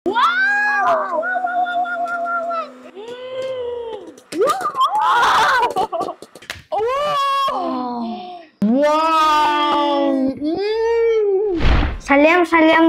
Сәлем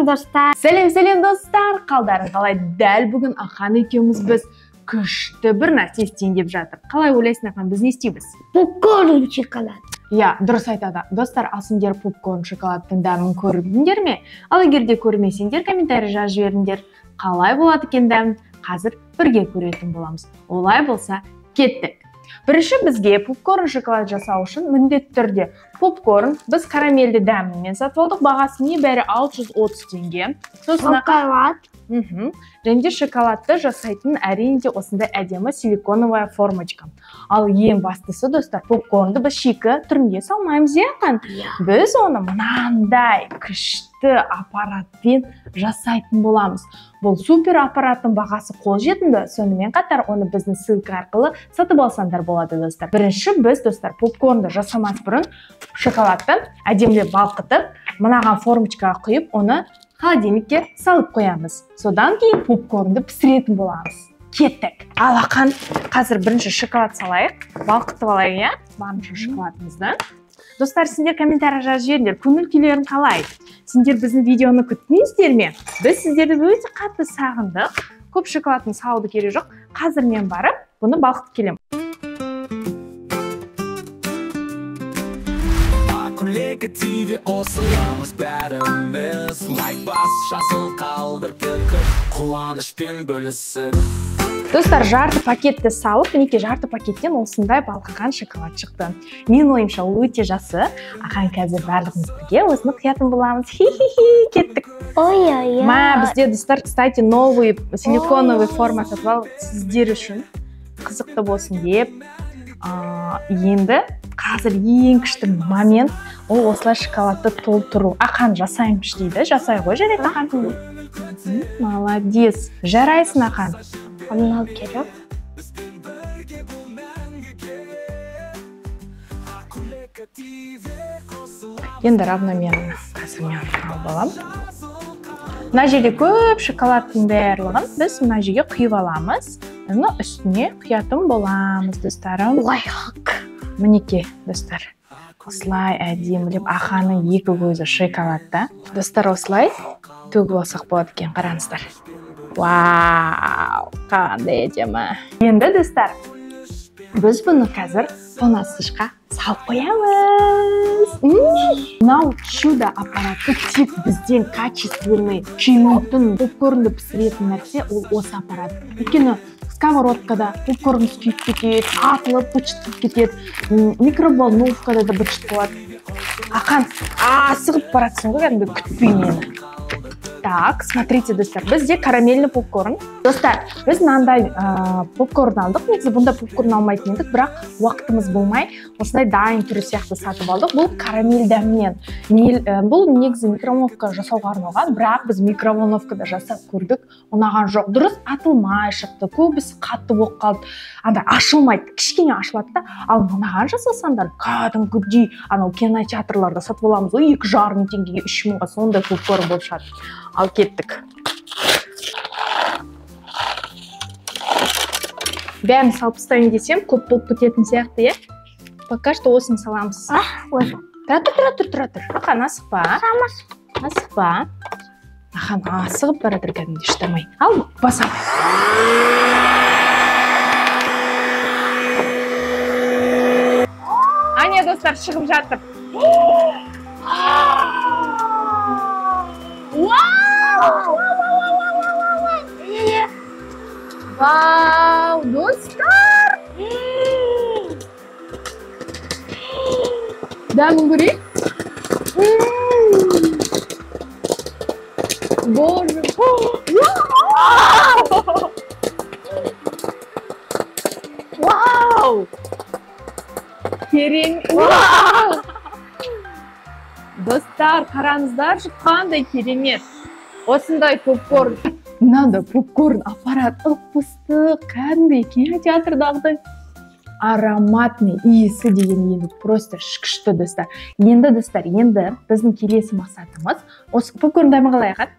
достар. Сәлем достар. Қалдарың қалай? Дәл бүгін Ақан екеуміз біз күшті бір нәрсе істейін деп жатыр. Қалай ойлайсың, Ақан, біз не істейміз? Попкорн шоколад. Я, дұрыс айтады. Достар, ал сендер попкорн шоколадтың дәмін көрдіңдер ме? Ал егер де көрмесеңдер, комментарий жазып жіберіңдер. Қалай болады екен дәмін? Қазір бірге көретін боламыз. Олай болса, кеттік. Бірінші бізге попкорн шоколад жасау үшін міндетті түрде попкорн біз карамельді дәмімен сатып алдық. Бағасы небәрі 630 теңге. Шоколад. Және шоколадты жасайтын әрине осындай әдемі силиконовая формочка. Ал ең бастысы, достар, попкорнды біз шикі түрінде салмаймыз, екен. Біз оны мынандай күшті аппаратпен жасайтын боламыз. Бұл супер аппараттың бағасы қолжетімді, сонымен қатар оны біздің ссылка арқылы сатып алсаңдар болады, достар. Бірінші біз, достар, попкорнды жасамас бұрын шоколадты әдемілеп балқытып, мынаған формочкаға құйып, оны холодильникке салып қоямыз. Содан кейін попкорнды пісіретін боламыз. Кеттік. Ал Ақан, қазір бірінші шоколад салайық. Балқытып алайық, иә? Барынша шоколадымызды. Достар, сендер комментарий жазып жіберіңдер. Көңіл күйлерің қалай? Сендер біздің видеоны күттіңіздер ме? Біз сіздерді өте қатты сағындық. Көп шоколадын салуды керек жоқ. Қазір мен барып, бұны балқытып келем. Коллективе осыламыз бәріміз лайк бас жасыл қалдыр күлкі қуанышпен бөлісіп. Достар, жарты пакетті салып, мінекей жарты пакеттен осындай балқыған шоколад шықты. Мен ойымша ол өте жасы. Ақан қазір барлығымыз бірге осыны құятын боламыз. Хи-хи-хи, кеттік. Ой-ой-ой. Бізде, достар, кстати, новый силиконовый форма сатып алдық сіздер үшін қызықты болсын деп. Енді қазір ең күшті момент ол осылай шоколадты толтыру. Ақан, жасаймыш дейді. Жасай ғой, жарайды, Ақан. Молодец. Жарайсың, Ақан. Мынау керек. Енді равномерно қазір мен алып аламын. Мына жерде көп шоколадтың барлығын біз мына жерге құйып аламыз. Оны үстіне құятын боламыз, достарым. Лайк. Мінекей, достар. Осылай әдемілеп Ақанның екі көзі шоколадта. Достар, осылай төгіп алсақ болады екен, қараңыздар. Вау, қандай әдемі. Енді, достар, біз бұны қазір тоңазытқышқа салып қоямыз. Мынау чудо аппараты тек бізден качественный күймейтін попкорнды пісіретін нәрсе ол осы аппарат. Өйткені сковородкада попкорн күйіп кетеді, атылып бытшытып кетеді, микроволновкада да бытшыт болады. Ақан, асығып баратсың ғой, кәдімгі күтпей мені. Так, смотрите, достар, бізде карамельный попкорн. Достар, біз мынандай попкорн алдық. Негізі бұнда попкорн алмайтын едік, бірақ уақытымыз болмай, осындай дайын түрі сияқты сатып алдық. Бұл карамель дәммен. Бұл негізі микроволновка жасауға арналған, бірақ біз микроволновкада жасап көрдік. Ұнаған жоқ. Дұрыс атылмай шықты. Көбісі қатты болып қалды. Андай ашылмайды, кішкене ашылады да. Ал мынаған жасасаңдар, кәдімгідей анау кинотеатрларда сатып аламыз ғой, 2,5 теңгеге 3 мыңға сондай попкорн болып шығады. Ал кеттік. Бәрін салып тастайын десем, көп болып кететін сияқты, е? Пока что осыны саламыз. Тұра тұр. Ақан, асықпа. Асықпа. Ақан, асығып баратыр кәдімде, шыдамай. Ал, басам. Ане, достар, шығып жатыр. Вау, достар! Дәмін көрейік? Боже! Вау! Керемет! Достар, қараңыздар, қандай керемет! Осындай попкорн. Мынандай попкорн аппарат ып-ыстық, кәдімгі кинотеатрдағыдай ароматный иісі деген енді просто күшті, достар. Енді, достар, біздің келесі мақсатымыз осы попкорн дәмі қалай, Ақан?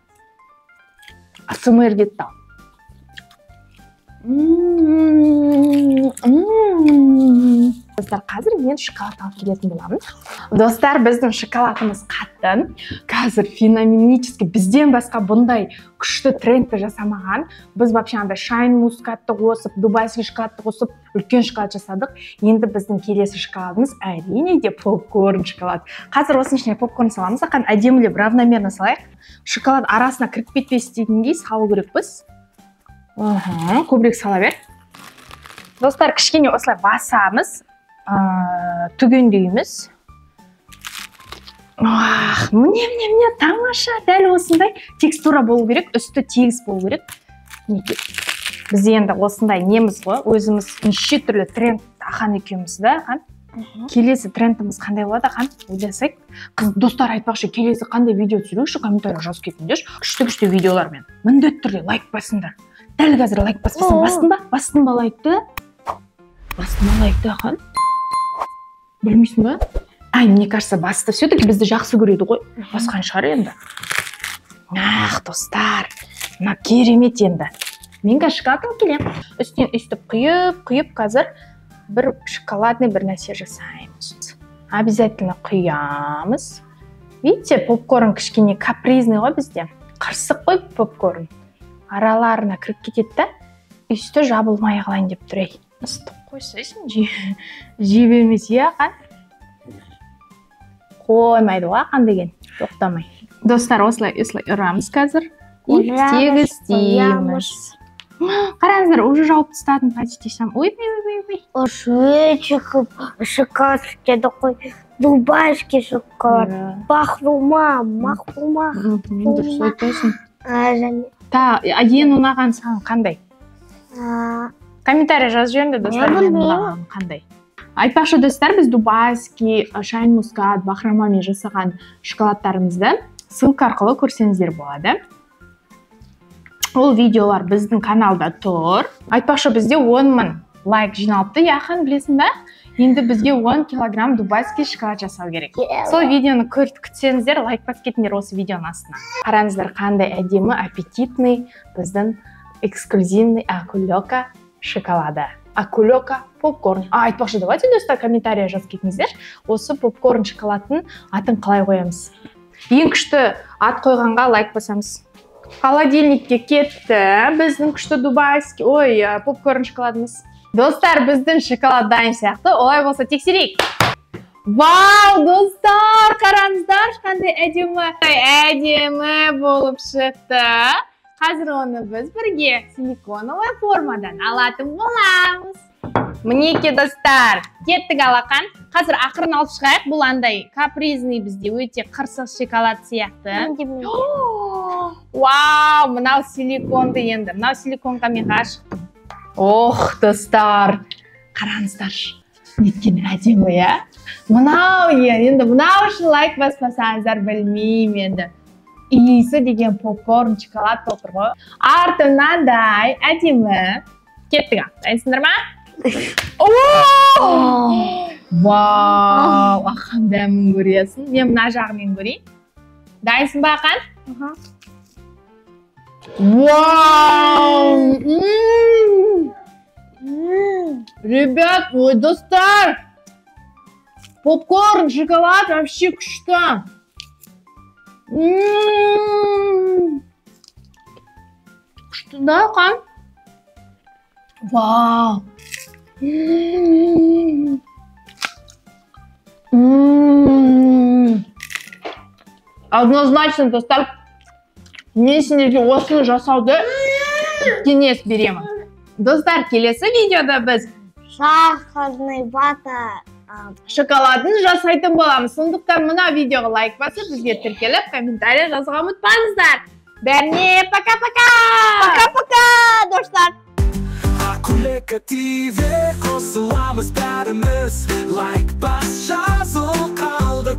АСМР кетті. Достар, қазір мен шоколад алып келетін боламын. Достар, біздің шоколадымыз қатты. Қазір феноменически бізден басқа бұндай күшті трендті жасамаған. Біз вообще андай шайн мускатты қосып, дубайский шоколадты қосып, үлкен шоколад жасадық. Енді біздің келесі шоколадымыз әрине де попкорн шоколад. Қазір осының ішіне попкорн саламыз. Ақан әдемілеп равномерно салайық. Шоколад арасына кіріп кетпес дегендей салу керекпіз. Көбірек сала бер. Достар, кішкене осылай басамыз. Түгендейміз. Міне, тамаша, дәл осындай текстура болу керек, үсті тегіс болу керек. Біз енді осындай неміз ғой, өзіміз неше түрлі тренд ақан екеуміз да, ақан. Келесі трендіміз қандай болады, ақан? Ойласайық. Достар, айтпақшы, келесі қандай видео түсірейікші, комментария жазып кетіңдерші. Күшті видеолармен. Міндетті түрде лайк басыңдар. Дәл қазір лайк баспасаң, бастың ба лайкты? Бастың ба лайкты, ақан? Білмейсің ба? Мне кажется, басты все-таки бізді жақсы көреді ғой. Басқан шығар енді. Достар, мына керемет енді. Мен шоколад алып келем. Үстінен үстіп құйып қазір бір шоколадный бір нәрсе жасаймыз. Обязательно құямыз. Видите, попкорн кішкене капризный ғой бізде. Қырсық қой попкорн. Араларына кіріп кетеді, үсті жабылмай қалайын деп тұрай. Ыстық қойсайсың, жеп емес, қан? Қоймайды ғой, қан деген, тоқтамай. Достар, осылай ұрамыз қазір. Тегістейміз. Қараңыздар, уже жауып тастадым, почтисам. Ой. Шведчиков шоколад істеді қой. Дубайский шоколад. Махрума. Дұрыс айтасың. Және. Ең ұнаған саған қандай? Комментарий жазып жіберіңдер, достар, ең ұнаған қандай? Айтпақшы, достар, біз дубайский, шайн мускат, бахромамен жасаған шоколадтарымызды ссылка арқылы көрсеңіздер болады. Ол видеолар біздің каналда тұр. Айтпақшы, бізде 10.000 лайк жиналыпты, яқын білесің бе? Енді бізге 10 килограмм дубайский шоколад жасау керек. Сол видеоны күтсеңіздер, лайк басып кетіңдер осы видеоның астына. Қараңыздар, қандай әдемі, аппетитный біздің эксклюзивный акулёка шоколады. Акулёка попкорн. Айтпақшы, давайте, достар, комментария жазып кетіңіздер. Осы попкорн шоколадтың атын қалай қоямыз? Ең күшті ат қойғанға лайк басамыз. Холодильникке кетті біздің күшті дубайский, попкорн шоколадымыз. Достар, біздің шоколад дайын сияқты. Олай болса тексерейік. Вау, достар, қараңыздар, қандай әдемі болып шықты. Қазір оны біз бірге силиконовый формадан алатын боламыз. Мінеке, достар, кеттік алақан. Қазір ақырын алып шығайық. Бұл андай капризный бізде өте қырсық шоколад сияқты. Вау, мынау силиконды енді. Мынау силиконға мен ғашықпын. Достар, қараңыздар. Неткен әдемі, Мынау енді, мынау үшін лайк баспасаңыздар, білмеймін енді. Иісі деген попкорн шоколад отыр ғой. Артынандай әдемі. Кеттік, дайынсыңдар ма? Вау, ақан дәмін көресің. Мен мына жағымен көрейін. Дайынсың ба, ақан? Вау! Ребят, достар! Попкорн, шоколад вообще күшті. Күшті да, ақан? Вау! Однозначно, достар, мен сендерге осыны жасауды кеңес беремін. Достар, келесі видеода біз Шахарный вата шоколадын жасайтын боламыз. Сондықтан мына видеоға лайк басып, бізге тіркеліп, комментария жазуға ұмытпаңыздар. Бәріне пока-пока! Пока-пока, достар! Акулёка ТV қосыламыз бәріміз, лайк бас жазыл қалдыр